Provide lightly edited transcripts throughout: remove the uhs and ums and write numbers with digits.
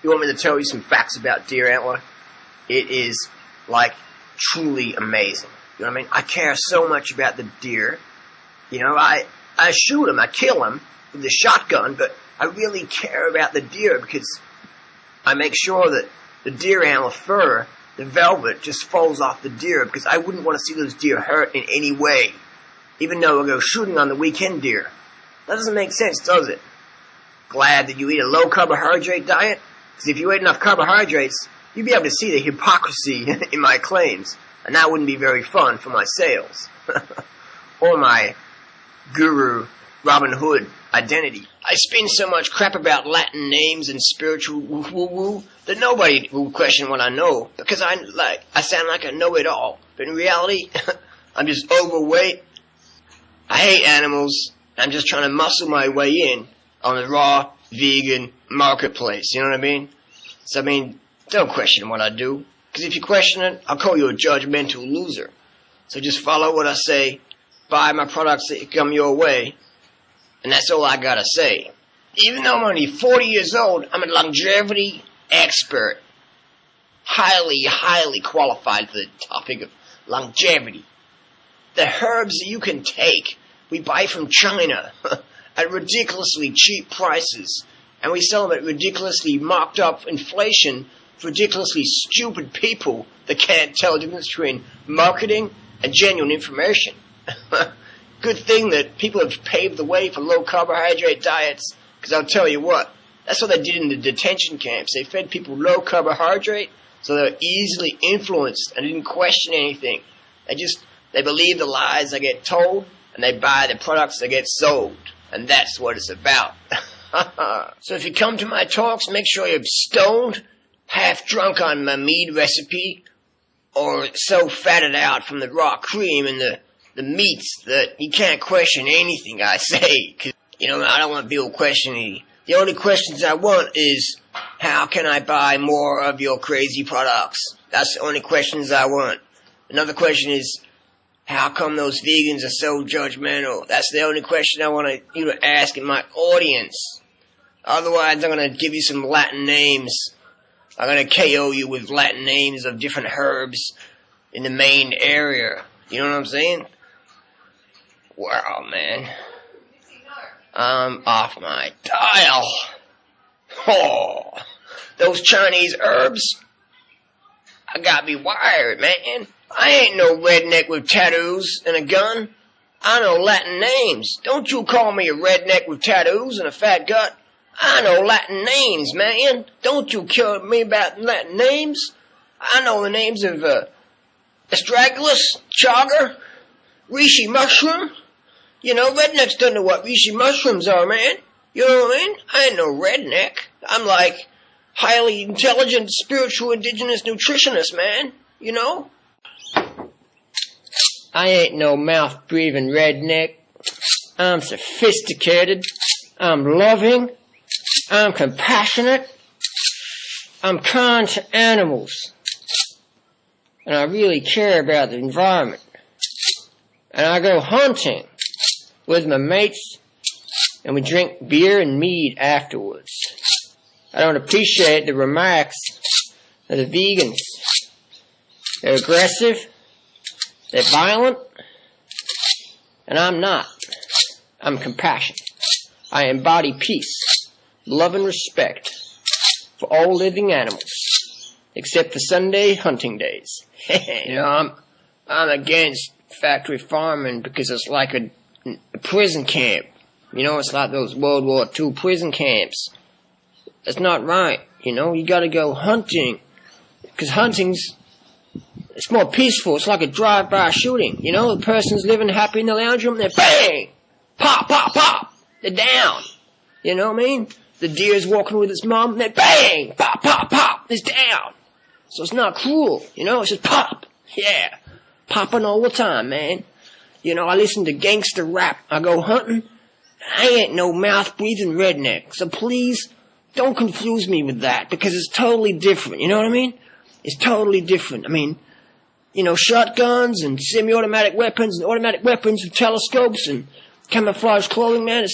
You want me to tell you some facts about deer antler? It is, like, truly amazing. You know what I mean? I care so much about the deer. You know, I shoot them, I kill them with the shotgun, but I really care about the deer because I make sure that the deer antler fur, the velvet, just falls off the deer because I wouldn't want to see those deer hurt in any way. Even though I go shooting on the weekend deer. That doesn't make sense, does it? Glad that you eat a low carbohydrate diet? Because if you ate enough carbohydrates, you'd be able to see the hypocrisy in my claims. And that wouldn't be very fun for my sales. Or my guru Robin Hood identity. I spin so much crap about Latin names and spiritual woo-woo-woo that nobody will question what I know. Because I sound like I know it all. But in reality, I'm just overweight. I hate animals. I'm just trying to muscle my way in on the raw, vegan marketplace. You know what I mean? So, I mean, don't question what I do. Because if you question it, I'll call you a judgmental loser. So just follow what I say, buy my products that come your way, and that's all I gotta say. Even though I'm only 40 years old, I'm a longevity expert. Highly qualified for the topic of longevity. The herbs that you can take, we buy from China at ridiculously cheap prices, and we sell them at ridiculously marked up inflation for ridiculously stupid people that can't tell the difference between marketing and genuine information. Good thing that people have paved the way for low carbohydrate diets, because I'll tell you what, that's what they did in the detention camps. They fed people low carbohydrate so they were easily influenced and didn't question anything. They believe the lies they get told, and they buy the products that get sold. And that's what it's about. So if you come to my talks, make sure you're stoned, half drunk on my mead recipe, or so fatted out from the raw cream and the meats that you can't question anything I say. 'Cause, you know, I don't want people questioning me. The only questions I want is, how can I buy more of your crazy products? That's the only questions I want. Another question is, how come those vegans are so judgmental? That's the only question I want you to ask in my audience. Otherwise, I'm going to give you some Latin names. I'm going to KO you with Latin names of different herbs in the main area. You know what I'm saying? Wow, man. I'm off my dial. Oh, those Chinese herbs, I got me wired, man. I ain't no redneck with tattoos and a gun. I know Latin names. Don't you call me a redneck with tattoos and a fat gut. I know Latin names, man. Don't you kill me about Latin names. I know the names of astragalus, chaga, reishi mushroom. You know, rednecks don't know what reishi mushrooms are, man. You know what I mean? I ain't no redneck. I'm like highly intelligent, spiritual, indigenous nutritionist, man. You know? I ain't no mouth-breathing redneck. I'm sophisticated. I'm loving. I'm compassionate. I'm kind to animals. And I really care about the environment. And I go hunting with my mates, and we drink beer and mead afterwards. I don't appreciate the remarks of the vegans. They're aggressive, they're violent, and I'm not. I'm compassionate. I embody peace, love, and respect for all living animals, except for Sunday hunting days. You know, I'm against factory farming because it's like a prison camp. You know, it's like those World War II prison camps. That's not right. You know, you gotta go hunting, because it's more peaceful. It's like a drive-by shooting. You know, the person's living happy in the lounge room, they're bang! Pop, pop, pop! They're down. You know what I mean? The deer's walking with its mom, they're bang! Pop, pop, pop! It's down. So it's not cruel. You know, it's just pop. Yeah. Popping all the time, man. You know, I listen to gangster rap. I go hunting. I ain't no mouth-breathing redneck. So please, don't confuse me with that, because it's totally different. You know what I mean? It's totally different. I mean, you know, shotguns and semi-automatic weapons and automatic weapons with telescopes and camouflage clothing, man,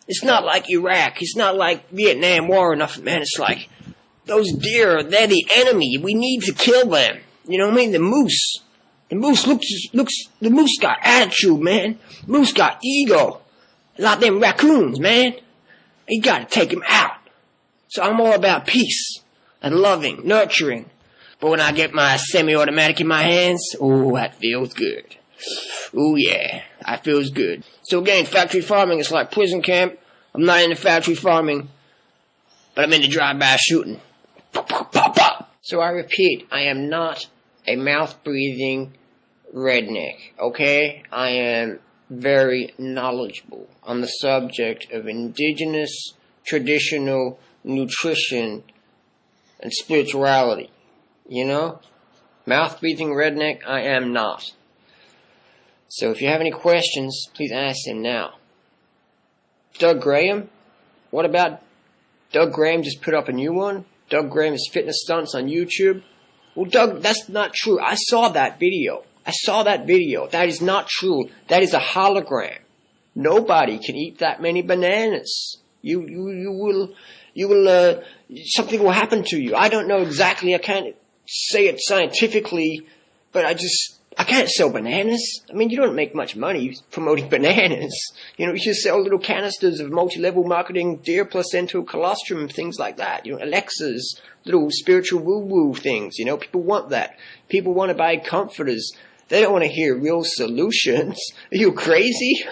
it's not like Iraq. It's not like Vietnam War or nothing, man. It's like Those deer, they're the enemy. We need to kill them. You know what I mean? The moose the moose got attitude, man. Moose got ego. A lot of them raccoons, man. You gotta take them out. So I'm all about peace and loving, nurturing. But when I get my semi-automatic in my hands, oh, that feels good. Oh yeah, that feels good. So again, factory farming is like prison camp. I'm not into factory farming, but I'm into drive-by shooting. So I repeat, I am not a mouth-breathing redneck, okay? I am very knowledgeable on the subject of indigenous, traditional nutrition and spirituality. You know? Mouth-breathing redneck, I am not. So if you have any questions, please ask them now. Doug Graham? What about Doug Graham just put up a new one? Doug Graham's fitness stunts on YouTube? Well, Doug, that's not true. I saw that video. That is not true. That is a hologram. Nobody can eat that many bananas. You will, something will happen to you. I don't know exactly. I can't say it scientifically, but I can't sell bananas. I mean, you don't make much money promoting bananas. You know, you just sell little canisters of multi-level marketing, deer placental colostrum, things like that. You know, Alexas, little spiritual woo-woo things. You know, people want that. People want to buy comforters. They don't want to hear real solutions. Are you crazy?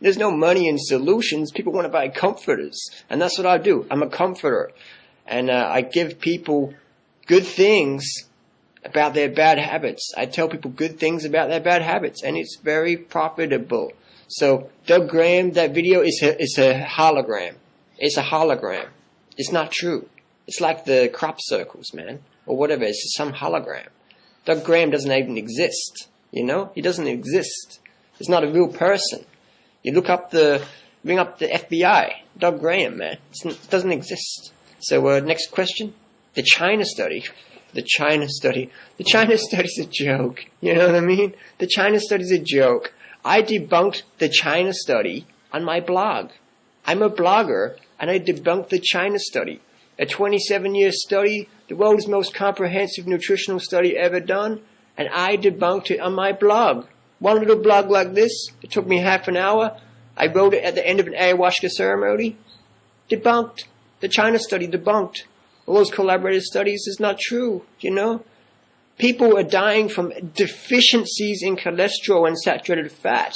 There's no money in solutions. People want to buy comforters. And that's what I do. I'm a comforter. And I give people good things about their bad habits. I tell people good things about their bad habits, and it's very profitable. So, Doug Graham, that video is a hologram. It's a hologram. It's not true. It's like the crop circles, man, or whatever. It's just some hologram. Doug Graham doesn't even exist. You know, he doesn't exist. He's not a real person. You ring up the FBI. Doug Graham, man, it doesn't exist. So, next question. The China study. The China study's a joke. You know what I mean? The China study's a joke. I debunked the China study on my blog. I'm a blogger, and I debunked the China study. A 27-year study, the world's most comprehensive nutritional study ever done, and I debunked it on my blog. One little blog like this, it took me half an hour. I wrote it at the end of an ayahuasca ceremony. Debunked. The China study debunked. All those collaborative studies is not true, you know? People are dying from deficiencies in cholesterol and saturated fat.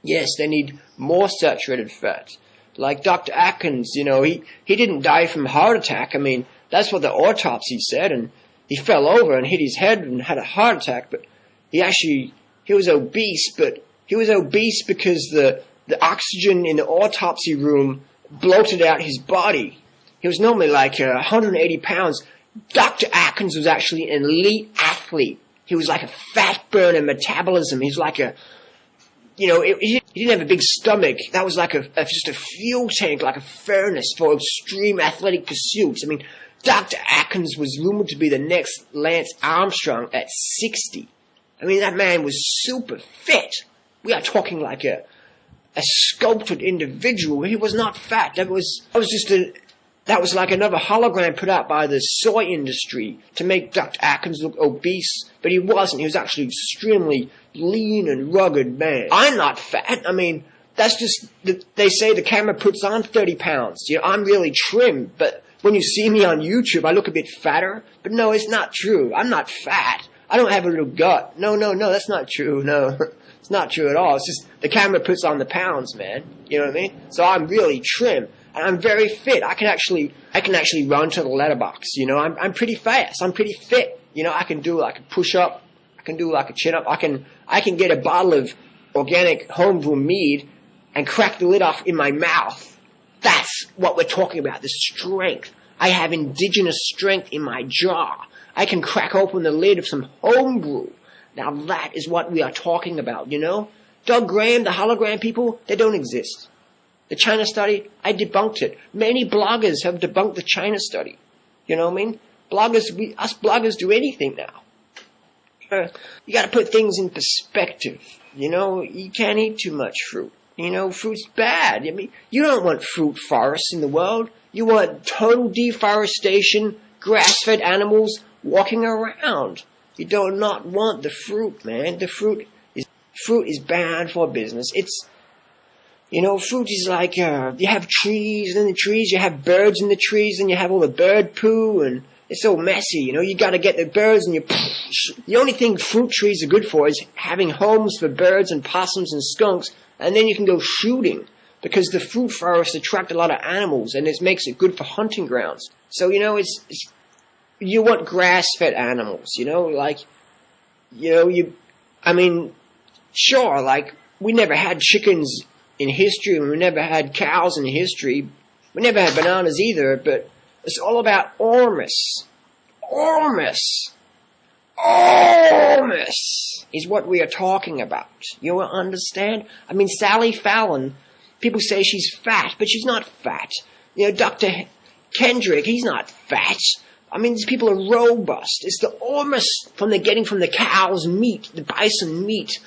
Yes, they need more saturated fat. Like Dr. Atkins, you know, he didn't die from a heart attack. I mean, that's what the autopsy said, and he fell over and hit his head and had a heart attack, but he was obese, but he was obese because the oxygen in the autopsy room bloated out his body. He was normally like 180 pounds. Dr. Atkins was actually an elite athlete. He was like a fat burner metabolism. He was like he didn't have a big stomach. That was like just a fuel tank, like a furnace for extreme athletic pursuits. I mean, Dr. Atkins was rumored to be the next Lance Armstrong at 60. I mean, that man was super fit. We are talking like a sculpted individual. He was not fat. That was like another hologram put out by the soy industry to make Dr. Atkins look obese, but he wasn't. He was actually extremely lean and rugged man. I'm not fat. I mean, that's just, they say the camera puts on 30 pounds. You know, I'm really trim, but when you see me on YouTube, I look a bit fatter. But no, it's not true. I'm not fat. I don't have a little gut. No, that's not true. No, it's not true at all. It's just the camera puts on the pounds, man. You know what I mean? So I'm really trim. And I'm very fit. I can actually run to the letterbox. You know, I'm pretty fast. I'm pretty fit. You know, I can do like a push-up. I can do like a chin-up. I can get a bottle of organic homebrew mead and crack the lid off in my mouth. That's what we're talking about, the strength. I have indigenous strength in my jaw. I can crack open the lid of some homebrew. Now that is what we are talking about, you know? Doug Graham, the hologram people, they don't exist. The China study, I debunked it. Many bloggers have debunked the China study. You know what I mean? Us bloggers do anything now. You gotta put things in perspective. You know, you can't eat too much fruit. You know, fruit's bad. I mean, you don't want fruit forests in the world. You want total deforestation, grass-fed animals walking around. You do not want the fruit, man. The fruit is bad for business. Fruit is like, you have trees, and in the trees you have birds in the trees, and you have all the bird poo, and it's so messy, you gotta get the birds, and the only thing fruit trees are good for is having homes for birds and possums and skunks, and then you can go shooting, because the fruit forests attract a lot of animals, and it makes it good for hunting grounds. So, you want grass-fed animals, sure, like, we never had chickens in history, and we never had cows in history. We never had bananas either, but it's all about ormus. Ormus is what we are talking about. You understand? I mean, Sally Fallon, people say she's fat, but she's not fat. Dr. Kendrick, he's not fat. I mean, these people are robust. It's the ormus getting from the cow's meat, the bison meat.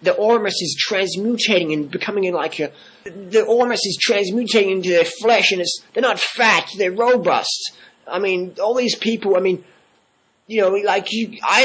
The ormus is transmutating and becoming the ormus is transmutating into their flesh, and they're not fat, they're robust. I mean, all these people, I'm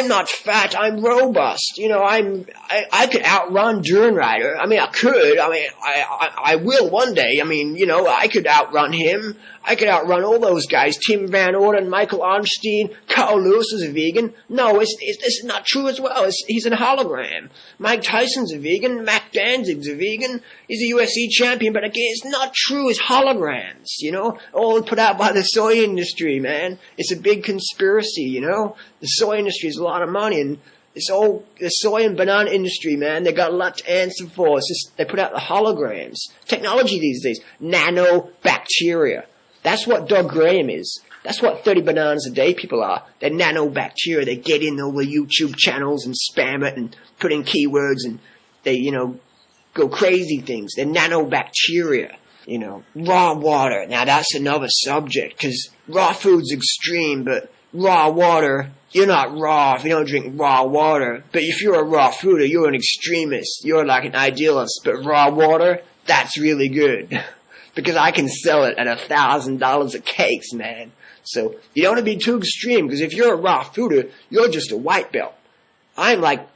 not fat, I'm robust. I could outrun Durianrider. I mean, I could. I mean, I will one day. I mean, I could outrun him. I could outrun all those guys. Tim Van Orden, Michael Arnstein, Carl Lewis is a vegan. No, it's not true as well. He's a hologram. Mike Tyson's a vegan. Mac Danzig's a vegan. He's a UFC champion, but again, it's not true. It's holograms, all put out by the soy industry, man. It's a big conspiracy, The soy industry is a lot of money, and the soy and banana industry, man, they got a lot to answer for. It's just, they put out the holograms. Technology these days, nanobacteria. That's what Doug Graham is. That's what 30 bananas a day people are. They're nanobacteria. They get in all the YouTube channels and spam it and put in keywords, and they, go crazy things. They're nanobacteria. Raw water. Now that's another subject, because raw food's extreme, but raw water, you're not raw if you don't drink raw water. But if you're a raw fooder, you're an extremist. You're like an idealist. But raw water, that's really good. Because I can sell it at $1,000 a case, man. So you don't want to be too extreme, because if you're a raw fooder, you're just a white belt. I'm like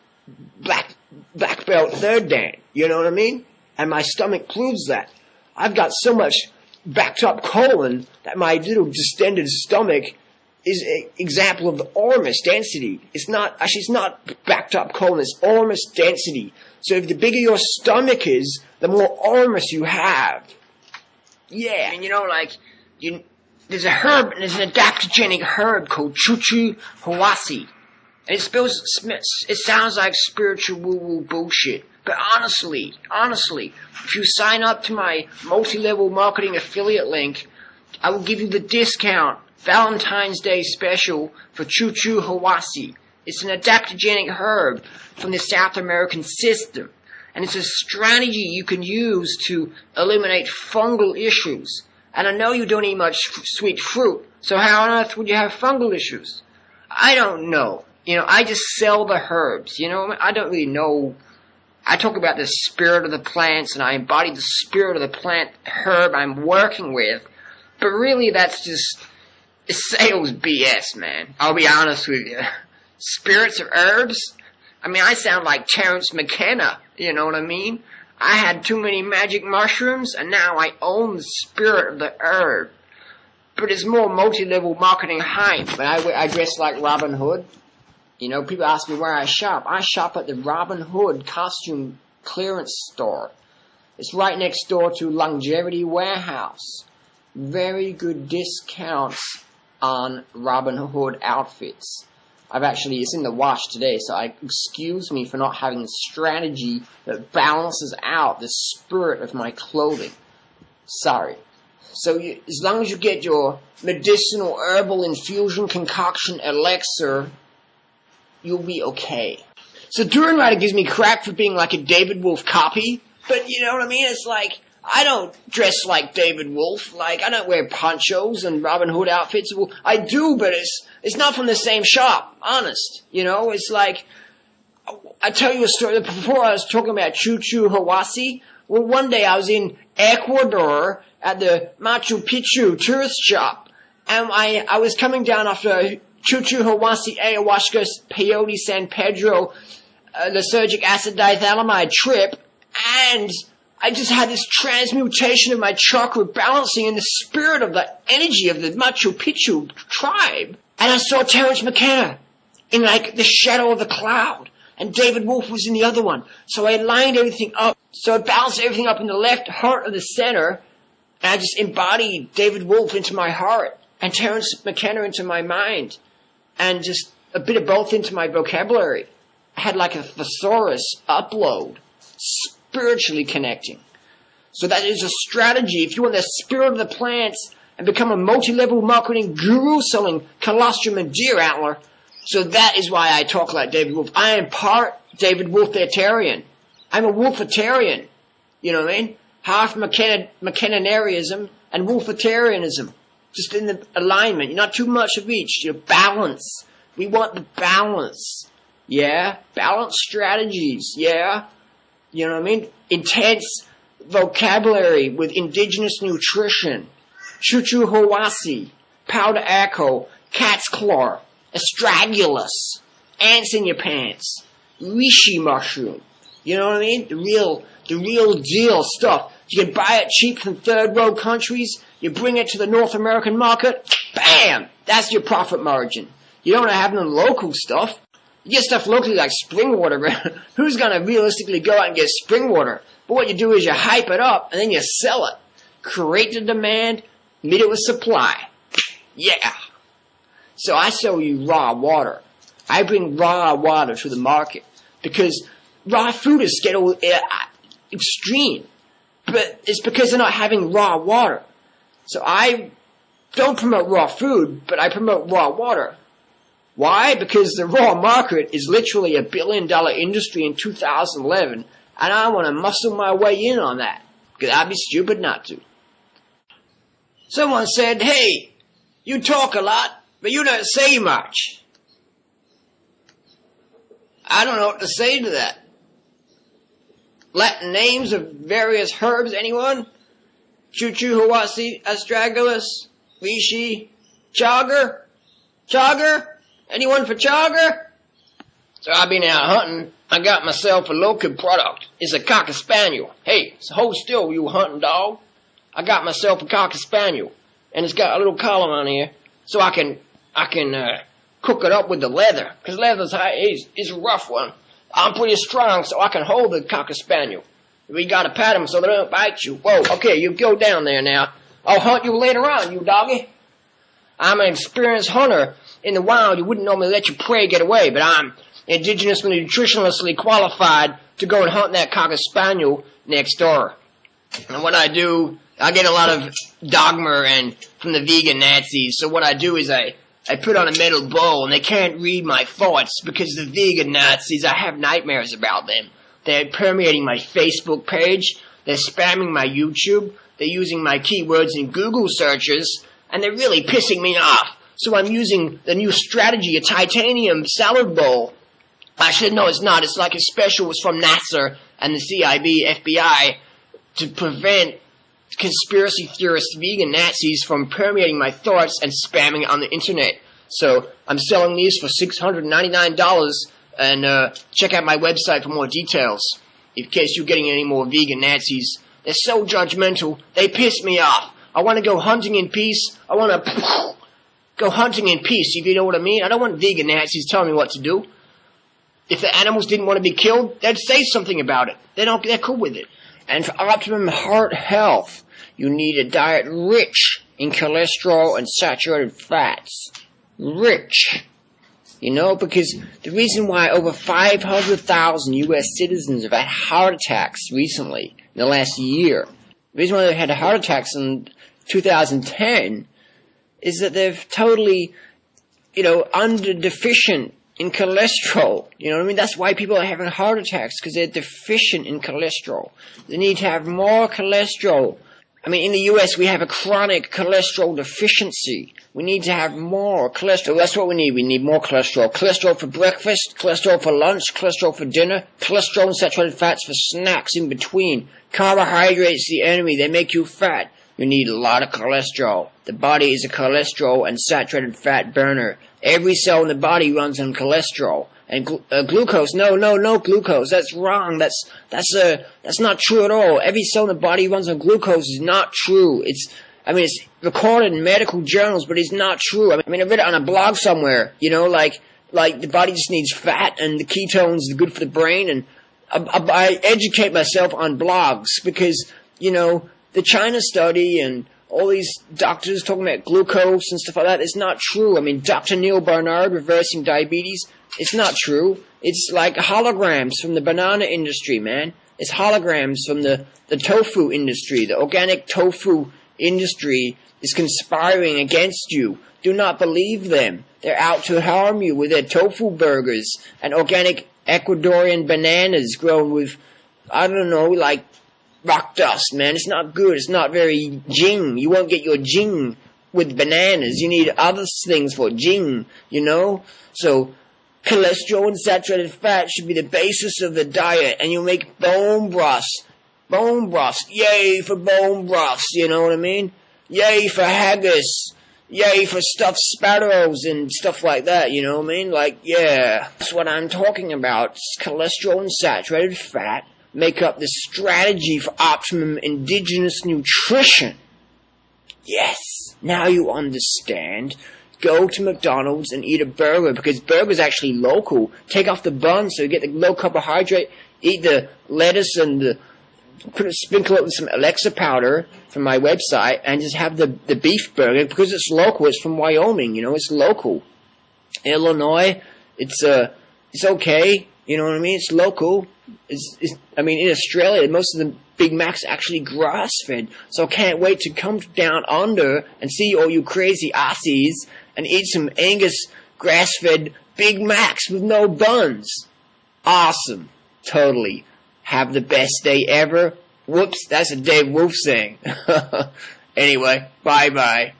black belt third dan. You know what I mean? And my stomach proves that. I've got so much backed up colon that my little distended stomach is an example of the ormus density. It's not backed up colon, it's ormus density. So if the bigger your stomach is, the more ormus you have. Yeah, and there's a herb, there's an adaptogenic herb called chuchu hawasi. And it sounds like spiritual woo-woo bullshit. But honestly, if you sign up to my multi-level marketing affiliate link, I will give you the discount Valentine's Day special for chuchu hawasi. It's an adaptogenic herb from the South American system. And it's a strategy you can use to eliminate fungal issues. And I know you don't eat much sweet fruit, so how on earth would you have fungal issues? I don't know. I just sell the herbs, I don't really know. I talk about the spirit of the plants, and I embody the spirit of the plant herb I'm working with. But really, that's just sales BS, man. I'll be honest with you. Spirits of herbs? I mean, I sound like Terrence McKenna, you know what I mean? I had too many magic mushrooms, and now I own the spirit of the herb. But it's more multi-level marketing hype. But I dress like Robin Hood. People ask me where I shop. I shop at the Robin Hood costume clearance store. It's right next door to Longevity Warehouse. Very good discounts on Robin Hood outfits. It's in the wash today, so excuse me for not having a strategy that balances out the spirit of my clothing. Sorry. So as long as you get your medicinal herbal infusion concoction elixir, you'll be okay. So Durianrider gives me crap for being like a David Wolf copy, but you know what I mean? It's like, I don't dress like David Wolf. I don't wear ponchos and Robin Hood outfits. Well, I do, but it's not from the same shop, honest. It's like, I tell you a story. Before I was talking about Chuchu Hawasi, Well, one day I was in Ecuador at the Machu Picchu tourist shop, and I was coming down after Chuchu, Hawasi, Ayahuasca, Peyote, San Pedro, lysergic acid diethylamide trip, and I just had this transmutation of my chakra balancing in the spirit of the energy of the Machu Picchu tribe. And I saw Terence McKenna in like the shadow of the cloud. And David Wolf was in the other one. So I lined everything up. So I balanced everything up in the left heart of the center. And I just embodied David Wolf into my heart. And Terence McKenna into my mind. And just a bit of both into my vocabulary. I had like a thesaurus upload. Spiritually connecting. So that is a strategy. If you want the spirit of the plants and become a multi-level marketing guru selling colostrum and deer antler, so that is why I talk like David Wolf. I am part David Wolfitarian. I'm a Wolfitarian. You know what I mean? Half McKennanism and Wolfitarianism. Just in the alignment. Not too much of each. Balance. We want the balance. Yeah? Balanced strategies. Yeah? You know what I mean? Intense vocabulary with indigenous nutrition. Chuchu Hawasi, powder echo, cat's claw, astragalus, ants in your pants, reishi mushroom. You know what I mean? The real deal stuff. You can buy it cheap from third world countries. You bring it to the North American market. Bam! That's your profit margin. You don't have no local stuff. You get stuff locally like spring water. Who's going to realistically go out and get spring water? But what you do is you hype it up and then you sell it. Create the demand, meet it with supply. Yeah. So I sell you raw water. I bring raw water to the market because raw food is getting extreme. But it's because they're not having raw water. So I don't promote raw food, but I promote raw water. Why? Because the raw market is literally $1 billion industry in 2011, and I want to muscle my way in on that, because I'd be stupid not to. Someone said, hey, you talk a lot, but you don't say much. I don't know what to say to that. Latin names of various herbs, anyone? Chuchu, Hawasi, astragalus, reishi, chaga? Chaga? Anyone for chaga? So I've been out hunting. I got myself a local product. It's a Cocker Spaniel. Hey, so hold still, you hunting dog. I got myself a Cocker Spaniel. And it's got a little collar on here. So I can cook it up with the leather. Because leather's is a rough one. I'm pretty strong, so I can hold the Cocker Spaniel. We gotta pat them so they don't bite you. Whoa, okay, you go down there now. I'll hunt you later on, you doggy. I'm an experienced hunter. In the wild, you wouldn't normally let your prey get away, but I'm indigenously, nutritionally qualified to go and hunt that Cocker Spaniel next door. And what I do, I get a lot of dogma and from the vegan Nazis, so what I do is I put on a metal bowl, and they can't read my thoughts because the vegan Nazis, I have nightmares about them. They're permeating my Facebook page, they're spamming my YouTube, they're using my keywords in Google searches, and they're really pissing me off. So I'm using the new strategy, a titanium salad bowl. Actually, no, it's not. It's like a special. It's from NASA and the CIB, FBI, to prevent conspiracy theorist vegan Nazis from permeating my thoughts and spamming it on the internet. So I'm selling these for $699, and check out my website for more details. In case you're getting any more vegan Nazis. They're so judgmental. They piss me off. I want to go hunting in peace. I want to go hunting in peace, if you know what I mean. I don't want vegan Nazis telling me what to do. If the animals didn't want to be killed, they'd say something about it. They're cool with it. And for optimum heart health, you need a diet rich in cholesterol and saturated fats. Rich. You know, because the reason why over 500,000 U.S. citizens have had heart attacks recently, in the last year, the reason why they've had heart attacks in 2010 is that they're totally, under deficient in cholesterol. You know what I mean? That's why people are having heart attacks, because they're deficient in cholesterol. They need to have more cholesterol. I mean, in the US, we have a chronic cholesterol deficiency. We need to have more cholesterol. That's what we need. We need more cholesterol. Cholesterol for breakfast, cholesterol for lunch, cholesterol for dinner, cholesterol and saturated fats for snacks in between. Carbohydrates, the enemy. They make you fat. You need a lot of cholesterol. The body is a cholesterol and saturated fat burner. Every cell in the body runs on cholesterol. And glucose, no glucose. That's wrong. That's not true at all. Every cell in the body runs on glucose is not true. It's recorded in medical journals, but it's not true. I mean, I read it on a blog somewhere. You know, like the body just needs fat, and the ketones are good for the brain. And I educate myself on blogs because, you know, the China study and all these doctors talking about glucose and stuff like that is not true. I mean, Dr. Neil Barnard reversing diabetes. It's not true. It's like holograms from the banana industry, man. It's holograms from the tofu industry. The organic tofu industry is conspiring against you. Do not believe them. They're out to harm you with their tofu burgers and organic Ecuadorian bananas grown with, I don't know, like rock dust, man. It's not good. It's not very jing. You won't get your jing with bananas. You need other things for jing, you know? So cholesterol and saturated fat should be the basis of the diet, and you'll make bone broths. Bone broths. Yay for bone broths, you know what I mean? Yay for haggis. Yay for stuffed sparrows and stuff like that, you know what I mean? Like, yeah. That's what I'm talking about. Cholesterol and saturated fat make up the strategy for optimum indigenous nutrition. Yes. Now you understand. Go to McDonald's and eat a burger, because burger's actually local. Take off the bun so you get the low carbohydrate. Eat the lettuce and sprinkle it with some Alexa powder from my website, and just have the beef burger, because it's local. It's from Wyoming, you know, it's local. Illinois, it's okay, you know what I mean? It's local. I mean, in Australia, most of the Big Macs are actually grass-fed, so I can't wait to come down under and see all you crazy Aussies and eat some Angus grass-fed Big Macs with no buns. Awesome. Totally. Have the best day ever. Whoops, that's a Dave Wolf saying. Anyway, bye-bye.